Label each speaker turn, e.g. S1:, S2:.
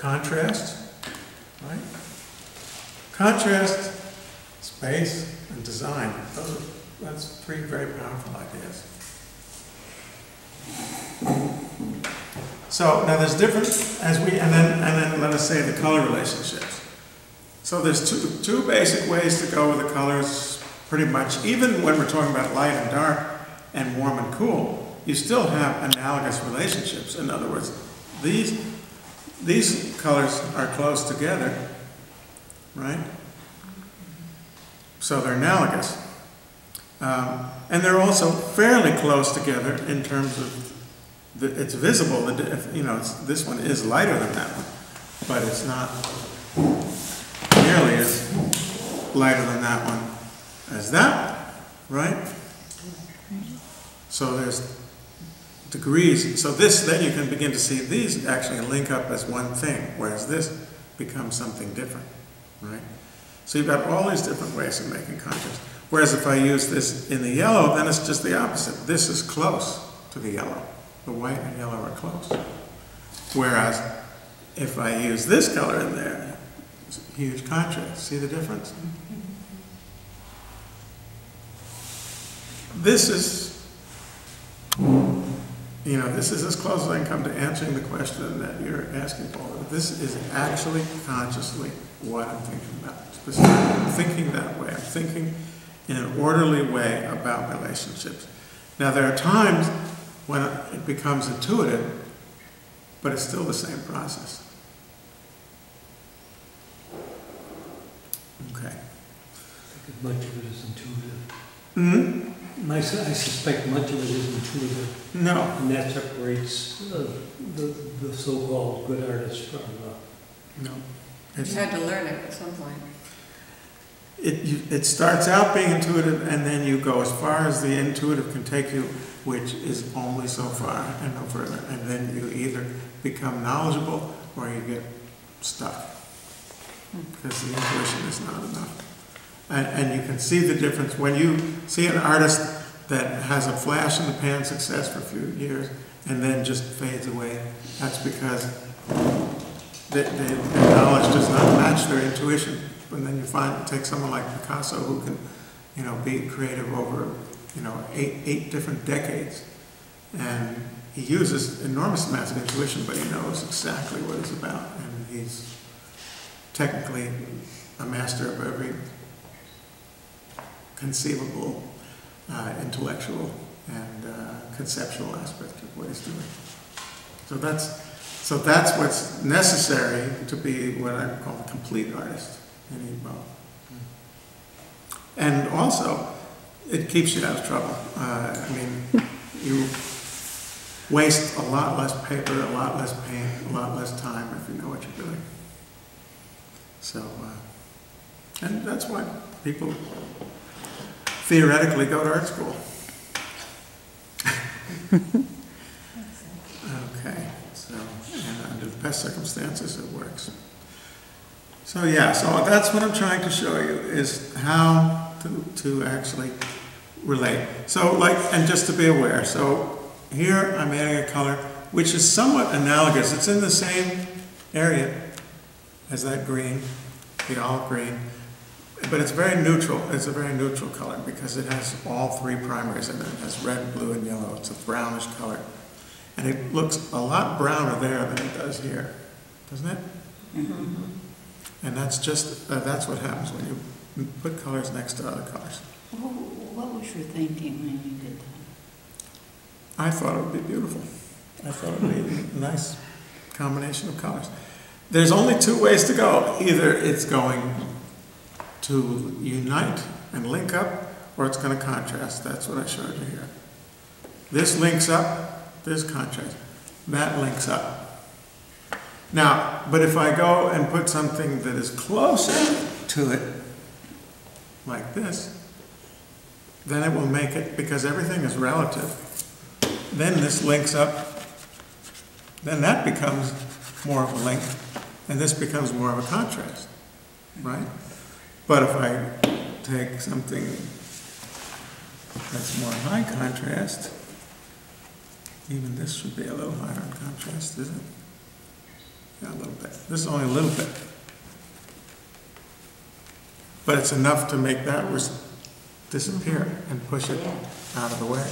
S1: contrast, right? Contrast, space, and design. That's three very powerful ideas. So now there's different, and then let us say the color relationships. So there's two basic ways to go with the colors, pretty much. Even when we're talking about light and dark and warm and cool, you still have analogous relationships. In other words, these colors are close together, right? So they're analogous. And they're also fairly close together in terms of, it's visible, this one is lighter than that one, but it's not nearly as lighter than that one as that one, right? So there's degrees. So then you can begin to see these actually link up as one thing, whereas this becomes something different, right? So you've got all these different ways of making contrast. Whereas if I use this in the yellow, then it's just the opposite. This is close to the yellow. The white and yellow are close. Whereas if I use this color in there, it's a huge contrast. See the difference? This is, this is as close as I can come to answering the question that you're asking for. This is actually consciously what I'm thinking about. I'm thinking that way. I'm thinking in an orderly way about relationships. Now there are times when it becomes intuitive, but it's still the same process. Okay.
S2: Because much of it is intuitive.
S1: Mm-hmm.
S2: I suspect much of it is intuitive.
S1: No.
S2: And that separates the so-called good artists from
S1: No.
S3: You had to learn it at some point.
S1: It starts out being intuitive, and then you go as far as the intuitive can take you, which is only so far and no further. And then you either become knowledgeable or you get stuck, because the intuition is not enough. And you can see the difference when you see an artist that has a flash in the pan success for a few years and then just fades away. That's because their knowledge does not match their intuition. And then you take someone like Picasso who can, be creative over, 8 different decades. And he uses enormous amounts of intuition, but he knows exactly what it's about. And he's technically a master of every conceivable, intellectual, and conceptual aspect of what he's doing. So that's what's necessary to be what I call a complete artist. And also, it keeps you out of trouble. You waste a lot less paper, a lot less paint, a lot less time if you know what you're doing. So, and that's why people theoretically go to art school. Okay, so, and under the best circumstances, it works. So yeah, so that's what I'm trying to show you, is how to actually relate. So and just to be aware, so here I'm adding a color which is somewhat analogous. It's in the same area as that green, the olive green, but it's very neutral. It's a very neutral color because it has all 3 primaries in it. It has red, blue, and yellow. It's a brownish color. And it looks a lot browner there than it does here, doesn't it? Mm-hmm. And that's just, that's what happens when you put colors next to other colors.
S4: What was your thinking when you did that?
S1: I thought it would be beautiful. I thought it would be a nice combination of colors. There's only 2 ways to go. Either it's going to unite and link up, or it's going to contrast. That's what I showed you here. This links up, this contrast. That links up. Now, but if I go and put something that is closer to it, like this, then it will make it, because everything is relative, then this links up, then that becomes more of a link, and this becomes more of a contrast, right? But if I take something that's more high contrast, even this should be a little higher in contrast, isn't it? Yeah, a little bit. This is only a little bit. But it's enough to make that disappear and push it
S4: Yeah.
S1: out of the way.